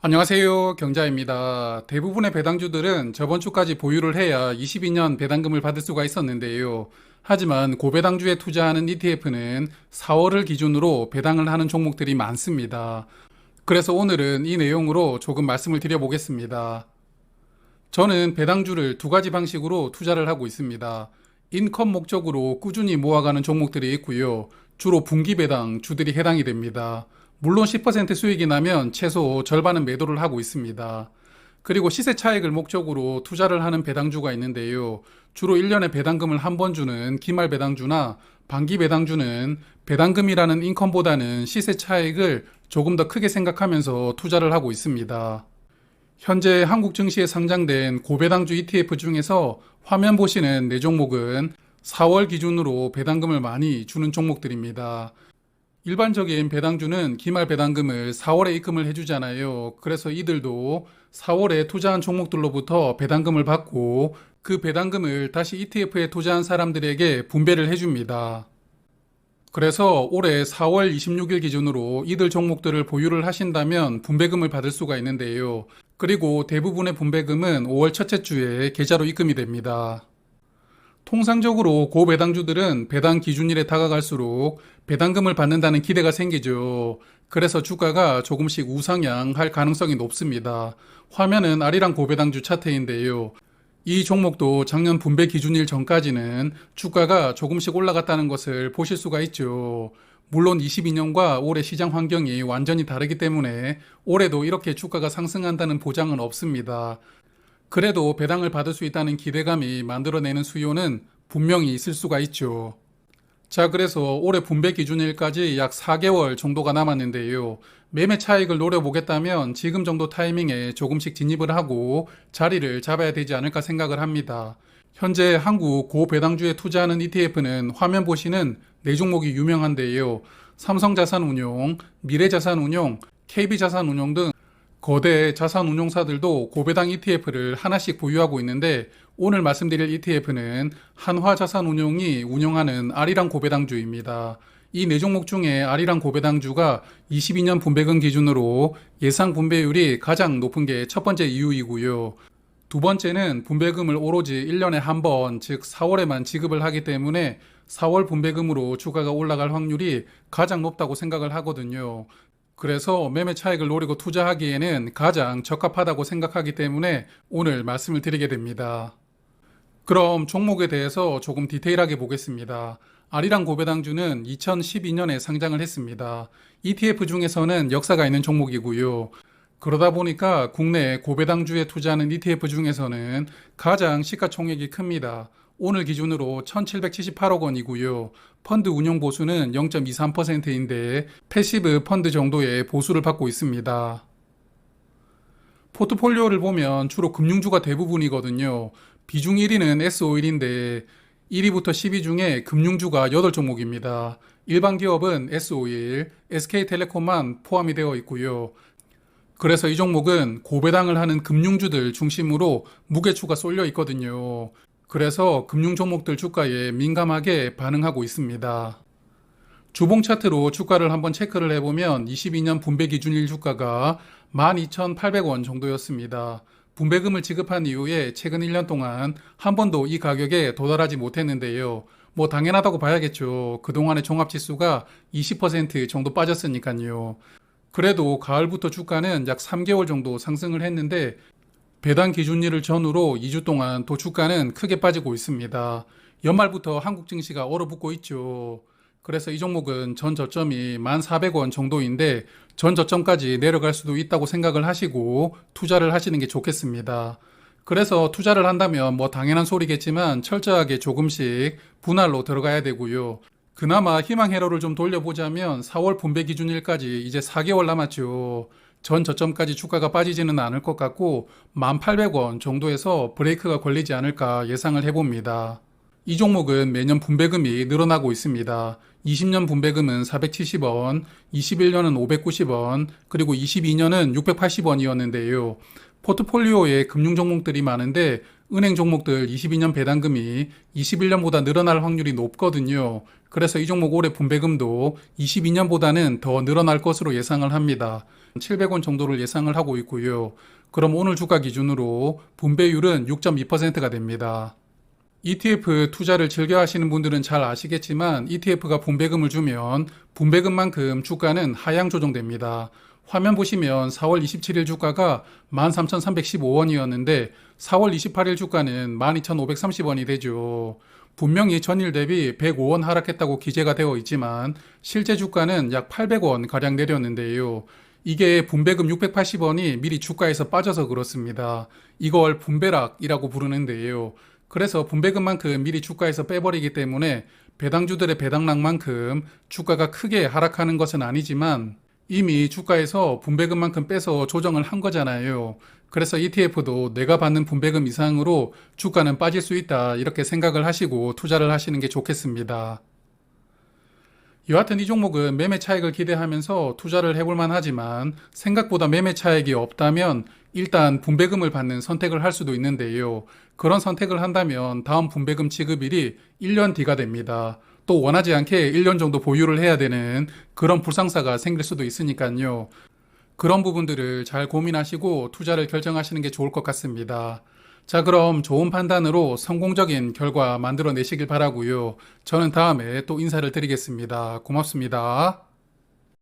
안녕하세요. 경자입니다. 대부분의 배당주들은 저번 주까지 보유를 해야 22년 배당금을 받을 수가 있었는데요. 하지만 고배당주에 투자하는 ETF는 4월을 기준으로 배당을 하는 종목들이 많습니다. 그래서 오늘은 이 내용으로 조금 말씀을 드려보겠습니다. 저는 배당주를 두 가지 방식으로 투자를 하고 있습니다. 인컴 목적으로 꾸준히 모아가는 종목들이 있고요. 주로 분기 배당 주들이 해당이 됩니다. 물론 10% 수익이 나면 최소 절반은 매도를 하고 있습니다. 그리고 시세 차익을 목적으로 투자를 하는 배당주가 있는데요. 주로 1년에 배당금을 한 번 주는 기말 배당주나 반기 배당주는 배당금이라는 인컴보다는 시세 차익을 조금 더 크게 생각하면서 투자를 하고 있습니다. 현재 한국 증시에 상장된 고배당주 ETF 중에서 화면 보시는 4종목은 4월 기준으로 배당금을 많이 주는 종목들입니다. 일반적인 배당주는 기말 배당금을 4월에 입금을 해주잖아요. 그래서 이들도 4월에 투자한 종목들로부터 배당금을 받고 그 배당금을 다시 ETF에 투자한 사람들에게 분배를 해줍니다. 그래서 올해 4월 26일 기준으로 이들 종목들을 보유를 하신다면 분배금을 받을 수가 있는데요. 그리고 대부분의 분배금은 5월 첫째 주에 계좌로 입금이 됩니다. 통상적으로 고배당주들은 배당 기준일에 다가갈수록 배당금을 받는다는 기대가 생기죠. 그래서 주가가 조금씩 우상향할 가능성이 높습니다. 화면은 아리랑 고배당주 차트인데요. 이 종목도 작년 분배 기준일 전까지는 주가가 조금씩 올라갔다는 것을 보실 수가 있죠. 물론 22년과 올해 시장 환경이 완전히 다르기 때문에 올해도 이렇게 주가가 상승한다는 보장은 없습니다. 그래도 배당을 받을 수 있다는 기대감이 만들어내는 수요는 분명히 있을 수가 있죠. 자, 그래서 올해 분배 기준일까지 약 4개월 정도가 남았는데요. 매매 차익을 노려보겠다면 지금 정도 타이밍에 조금씩 진입을 하고 자리를 잡아야 되지 않을까 생각을 합니다. 현재 한국 고배당주에 투자하는 ETF는 화면 보시는 4종목이 유명한데요. 삼성자산운용, 미래자산운용, KB자산운용 등 거대 자산운용사들도 고배당 ETF를 하나씩 보유하고 있는데 오늘 말씀드릴 ETF는 한화자산운용이 운영하는 아리랑 고배당주입니다. 이 4종목 중에 아리랑 고배당주가 22년 분배금 기준으로 예상 분배율이 가장 높은 게 첫 번째 이유이고요. 두 번째는 분배금을 오로지 1년에 한 번, 즉 4월에만 지급을 하기 때문에 4월 분배금으로 주가가 올라갈 확률이 가장 높다고 생각을 하거든요. 그래서 매매 차익을 노리고 투자하기에는 가장 적합하다고 생각하기 때문에 오늘 말씀을 드리게 됩니다. 그럼 종목에 대해서 조금 디테일하게 보겠습니다. 아리랑 고배당주는 2012년에 상장을 했습니다. ETF 중에서는 역사가 있는 종목이고요. 그러다 보니까 국내 고배당주에 투자하는 ETF 중에서는 가장 시가총액이 큽니다. 오늘 기준으로 1778억 원이고요. 펀드 운용 보수는 0.23%인데 패시브 펀드 정도의 보수를 받고 있습니다. 포트폴리오를 보면 주로 금융주가 대부분이거든요. 비중 1위는 S51인데 1위부터 10위 중에 금융주가 8종목입니다. 일반 기업은 S51, SK텔레콤만 포함이 되어 있고요. 그래서 이 종목은 고배당을 하는 금융주들 중심으로 무게추가 쏠려 있거든요. 그래서 금융 종목들 주가에 민감하게 반응하고 있습니다. 주봉 차트로 주가를 한번 체크를 해보면 22년 분배 기준일 주가가 12,800원 정도였습니다. 분배금을 지급한 이후에 최근 1년 동안 한 번도 이 가격에 도달하지 못했는데요. 뭐 당연하다고 봐야겠죠. 그동안의 종합지수가 20% 정도 빠졌으니까요. 그래도 가을부터 주가는 약 3개월 정도 상승을 했는데 배당 기준일을 전후로 2주 동안 또 주가는 크게 빠지고 있습니다. 연말부터 한국 증시가 얼어붙고 있죠. 그래서 이 종목은 전 저점이 1,400원 정도인데 전 저점까지 내려갈 수도 있다고 생각을 하시고 투자를 하시는 게 좋겠습니다. 그래서 투자를 한다면 뭐 당연한 소리겠지만 철저하게 조금씩 분할로 들어가야 되고요. 그나마 희망 회로를 좀 돌려보자면 4월 분배 기준일까지 이제 4개월 남았죠. 전 저점까지 주가가 빠지지는 않을 것 같고 1,800원 정도에서 브레이크가 걸리지 않을까 예상을 해봅니다. 이 종목은 매년 분배금이 늘어나고 있습니다. 20년 분배금은 470원, 21년은 590원, 그리고 22년은 680원이었는데요. 포트폴리오에 금융 종목들이 많은데 은행 종목들 22년 배당금이 21년보다 늘어날 확률이 높거든요. 그래서 이 종목 올해 분배금도 22년보다는 더 늘어날 것으로 예상을 합니다. 700원 정도를 예상을 하고 있고요. 그럼 오늘 주가 기준으로 분배율은 6.2%가 됩니다. ETF 투자를 즐겨 하시는 분들은 잘 아시겠지만 ETF가 분배금을 주면 분배금만큼 주가는 하향 조정됩니다. 화면 보시면 4월 27일 주가가 13,315원이었는데 4월 28일 주가는 12,530원이 되죠. 분명히 전일 대비 105원 하락했다고 기재가 되어 있지만 실제 주가는 약 800원 가량 내렸는데요. 이게 분배금 680원이 미리 주가에서 빠져서 그렇습니다. 이걸 분배락이라고 부르는데요. 그래서 분배금만큼 미리 주가에서 빼버리기 때문에 배당주들의 배당락만큼 주가가 크게 하락하는 것은 아니지만 이미 주가에서 분배금만큼 빼서 조정을 한 거잖아요. 그래서 ETF도 내가 받는 분배금 이상으로 주가는 빠질 수 있다 이렇게 생각을 하시고 투자를 하시는 게 좋겠습니다. 여하튼 이 종목은 매매 차익을 기대하면서 투자를 해볼만 하지만 생각보다 매매 차익이 없다면 일단 분배금을 받는 선택을 할 수도 있는데요. 그런 선택을 한다면 다음 분배금 지급일이 1년 뒤가 됩니다. 또 원하지 않게 1년 정도 보유를 해야 되는 그런 불상사가 생길 수도 있으니까요. 그런 부분들을 잘 고민하시고 투자를 결정하시는 게 좋을 것 같습니다. 자, 그럼 좋은 판단으로 성공적인 결과 만들어내시길 바라고요. 저는 다음에 또 인사를 드리겠습니다. 고맙습니다.